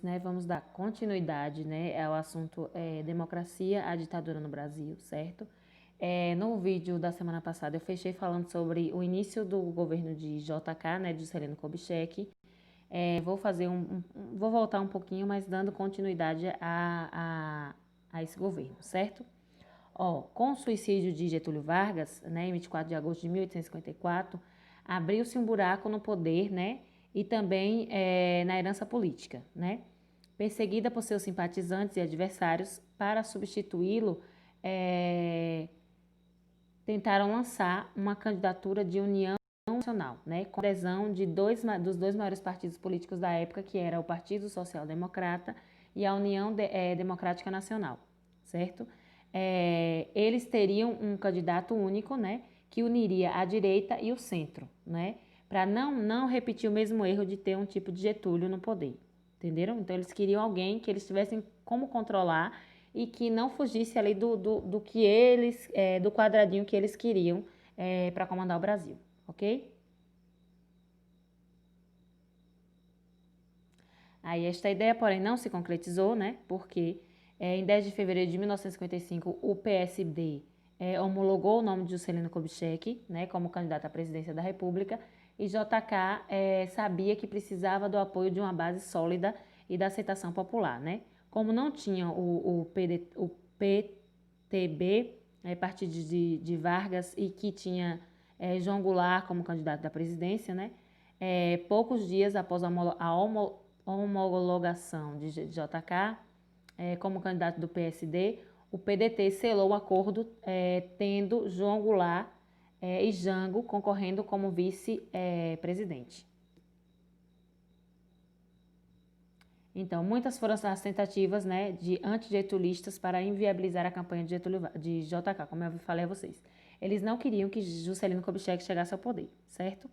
né, vamos dar continuidade, né, ao assunto democracia, a ditadura no Brasil, certo? No vídeo da semana passada eu fechei falando sobre o início do governo de JK, né, de Juscelino Kubitschek. Vou voltar um pouquinho, mas dando continuidade a esse governo, certo? Com o suicídio de Getúlio Vargas, né, em 24 de agosto de 1854, abriu-se um buraco no poder, né, e também na herança política, né? Perseguida por seus simpatizantes e adversários, para substituí-lo, tentaram lançar uma candidatura de união nacional, né, com adesão dos dois maiores partidos políticos da época, que era o Partido Social Democrata e a União Democrática Nacional, certo? Eles teriam um candidato único, né, que uniria a direita e o centro, né, para não repetir o mesmo erro de ter um tipo de Getúlio no poder, entenderam? Então eles queriam alguém que eles tivessem como controlar e que não fugisse ali do que eles, do quadradinho que eles queriam para comandar o Brasil, ok? Aí esta ideia, porém, não se concretizou, né? Porque em 10 de fevereiro de 1955, o PSD homologou o nome de Juscelino Kubitschek, né, como candidato à presidência da República, e JK sabia que precisava do apoio de uma base sólida e da aceitação popular, né? Como não tinha o PTB, partido de Vargas, e que tinha João Goulart como candidato da presidência, né? Poucos dias após a homologação de JK como candidato do PSD, o PDT selou o acordo tendo João Goulart e Jango concorrendo como vice-presidente. Então, muitas foram as tentativas, né, de antigetulistas para inviabilizar a campanha de JK, como eu falei a vocês. Eles não queriam que Juscelino Kubitschek chegasse ao poder, certo?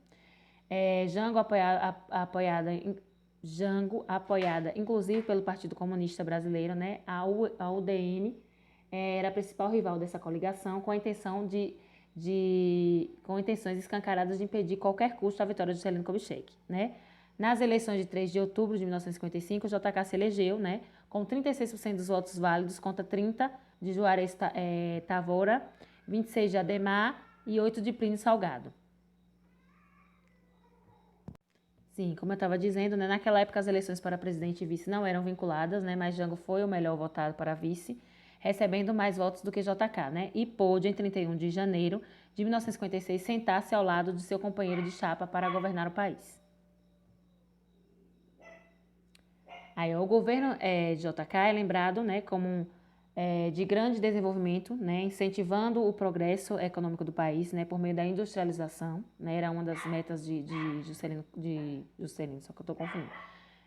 Jango, apoiada inclusive pelo Partido Comunista Brasileiro, né, a UDN era a principal rival dessa coligação, com intenções escancaradas de impedir qualquer custo a vitória de Juscelino Kubitschek, né? Nas eleições de 3 de outubro de 1955, o JK se elegeu, né, com 36% dos votos válidos contra 30% de Juarez Távora, 26% de Ademar e 8% de Plínio Salgado. Sim, como eu estava dizendo, né, naquela época as eleições para presidente e vice não eram vinculadas, né, mas Jango foi o melhor votado para vice, recebendo mais votos do que JK, né, e pôde, em 31 de janeiro de 1956, sentar-se ao lado de seu companheiro de chapa para governar o país. Aí, o governo de JK é lembrado, né, como de grande desenvolvimento, né, incentivando o progresso econômico do país, né, por meio da industrialização, né, era uma das metas de Juscelino, só que eu estou confundindo,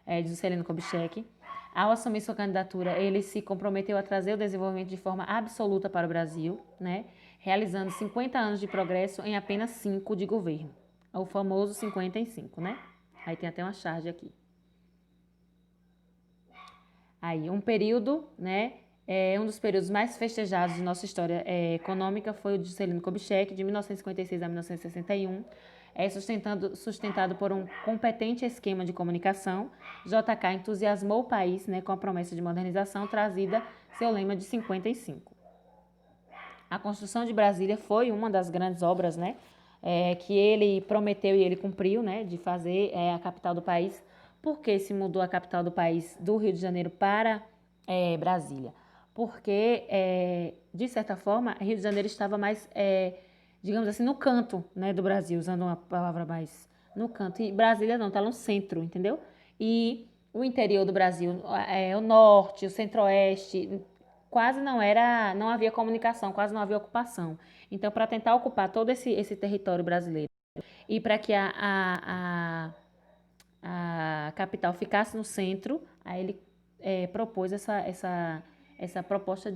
de Juscelino Kubitschek. Ao assumir sua candidatura, ele se comprometeu a trazer o desenvolvimento de forma absoluta para o Brasil, né, realizando 50 anos de progresso em apenas 5 de governo, o famoso 50 em 5, né? Aí tem até uma charge aqui. Aí, um período, né, um dos períodos mais festejados de nossa história econômica foi o de Juscelino Kubitschek, de 1956 a 1961, sustentado por um competente esquema de comunicação. JK entusiasmou o país, né, com a promessa de modernização trazida seu lema de 55. A construção de Brasília foi uma das grandes obras, né, que ele prometeu e ele cumpriu, né, de fazer a capital do país. Por que se mudou a capital do país do Rio de Janeiro para Brasília? Porque, de certa forma, Rio de Janeiro estava mais, digamos assim, no canto, né, do Brasil, usando uma palavra mais no canto. E Brasília não, está no centro, entendeu? E o interior do Brasil, o norte, o centro-oeste, não havia comunicação, quase não havia ocupação. Então, para tentar ocupar todo esse território brasileiro e para que a capital ficasse no centro, aí ele propôs essa proposta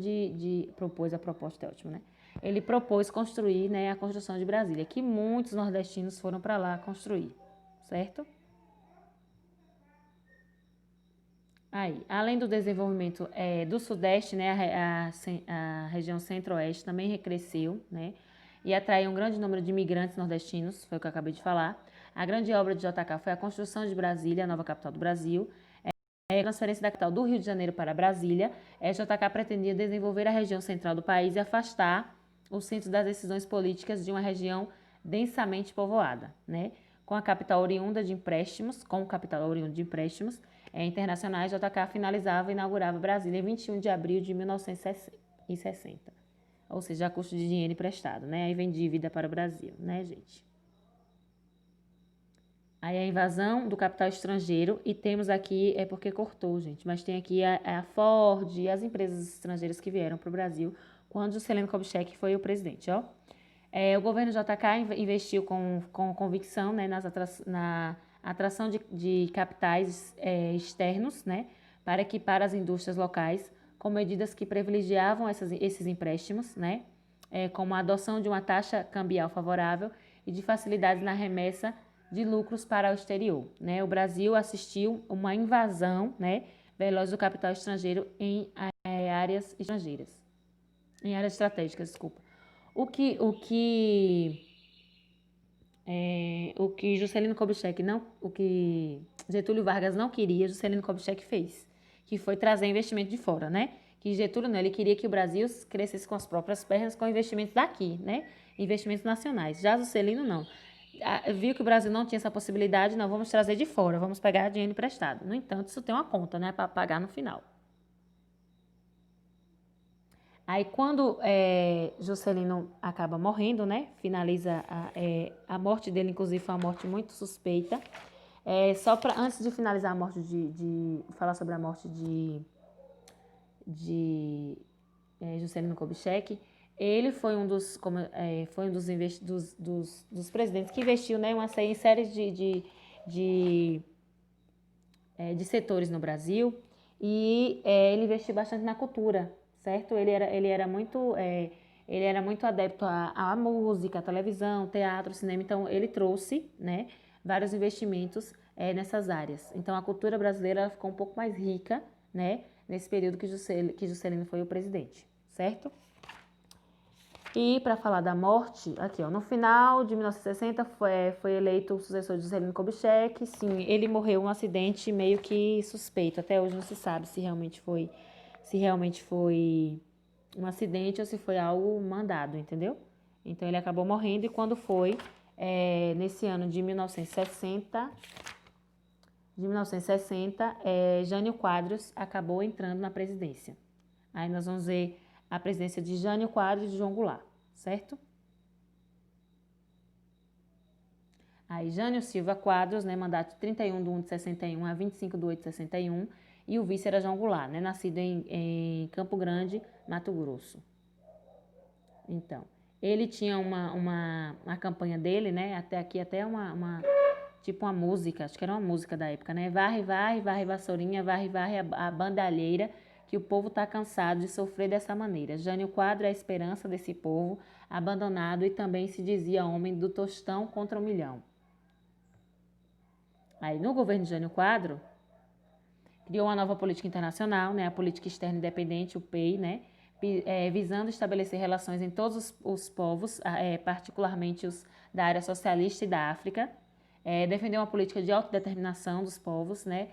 propôs a proposta, é ótimo, né? Ele propôs construir, né, a construção de Brasília, que muitos nordestinos foram para lá construir, certo? Aí, além do desenvolvimento do Sudeste, né, a região Centro-Oeste também cresceu, né, e atraiu um grande número de imigrantes nordestinos, foi o que eu acabei de falar. A grande obra de JK foi a construção de Brasília, a nova capital do Brasil, transferência da capital do Rio de Janeiro para Brasília, JK pretendia desenvolver a região central do país e afastar o centro das decisões políticas de uma região densamente povoada, né? Com capital oriunda de empréstimos internacionais, JK finalizava e inaugurava Brasília em 21 de abril de 1960. Ou seja, a custo de dinheiro emprestado, né? Aí vem dívida para o Brasil, né, gente? Aí a invasão do capital estrangeiro, e temos aqui, é porque cortou, gente, mas tem aqui a Ford e as empresas estrangeiras que vieram para o Brasil quando Juscelino Kubitschek foi o presidente, ó. O governo JK investiu com convicção, né, na atração de capitais externos, né, para equipar as indústrias locais com medidas que privilegiavam esses empréstimos, né, como a adoção de uma taxa cambial favorável e de facilidades na remessa de lucros para o exterior, né. O Brasil assistiu uma invasão, né, veloz do capital estrangeiro em áreas estratégicas, desculpa. O que Getúlio Vargas não queria, Juscelino Kubitschek fez, que foi trazer investimento de fora, né? Que Getúlio não, ele queria que o Brasil crescesse com as próprias pernas, com investimentos daqui, né? Investimentos nacionais. Já Juscelino não. Viu que o Brasil não tinha essa possibilidade, não, vamos trazer de fora, vamos pegar dinheiro emprestado. No entanto, isso tem uma conta, né, para pagar no final. Aí, quando Juscelino acaba morrendo, né? Finaliza a morte dele, inclusive, foi uma morte muito suspeita. Antes de finalizar a morte falar sobre a morte de Juscelino Kubitschek, ele foi um dos presidentes que investiu, né, em séries de setores no Brasil, e ele investiu bastante na cultura, certo? Ele era muito adepto à música, à televisão, teatro, cinema, então ele trouxe, né, vários investimentos nessas áreas. Então a cultura brasileira ficou um pouco mais rica, né, nesse período que Juscelino foi o presidente, certo? E para falar da morte, aqui ó, no final de 1960 foi eleito o sucessor de Juscelino Kubitschek. Sim, ele morreu em um acidente meio que suspeito. Até hoje não se sabe se realmente foi um acidente ou se foi algo mandado, entendeu? Então ele acabou morrendo, e quando foi nesse ano de 1960, Jânio Quadros acabou entrando na presidência. Aí nós vamos ver a presidência de Jânio Quadros e de João Goulart, certo? Aí Jânio Silva Quadros, né, mandato de 31 de 1 de 61 a 25 de 8 de 61, e o vice era João Goulart, né, nascido em Campo Grande, Mato Grosso. Então, ele tinha uma campanha dele, né, até uma música, acho que era uma música da época, né, varre, varre, varre vassourinha, varre, varre a bandalheira, que o povo está cansado de sofrer dessa maneira. Jânio Quadros é a esperança desse povo abandonado, e também se dizia homem do tostão contra 1 milhão. Aí, no governo de Jânio Quadros, criou uma nova política internacional, né, a Política Externa Independente, o PEI, né, visando estabelecer relações em todos os povos, particularmente os da área socialista e da África. Defendeu uma política de autodeterminação dos povos, né,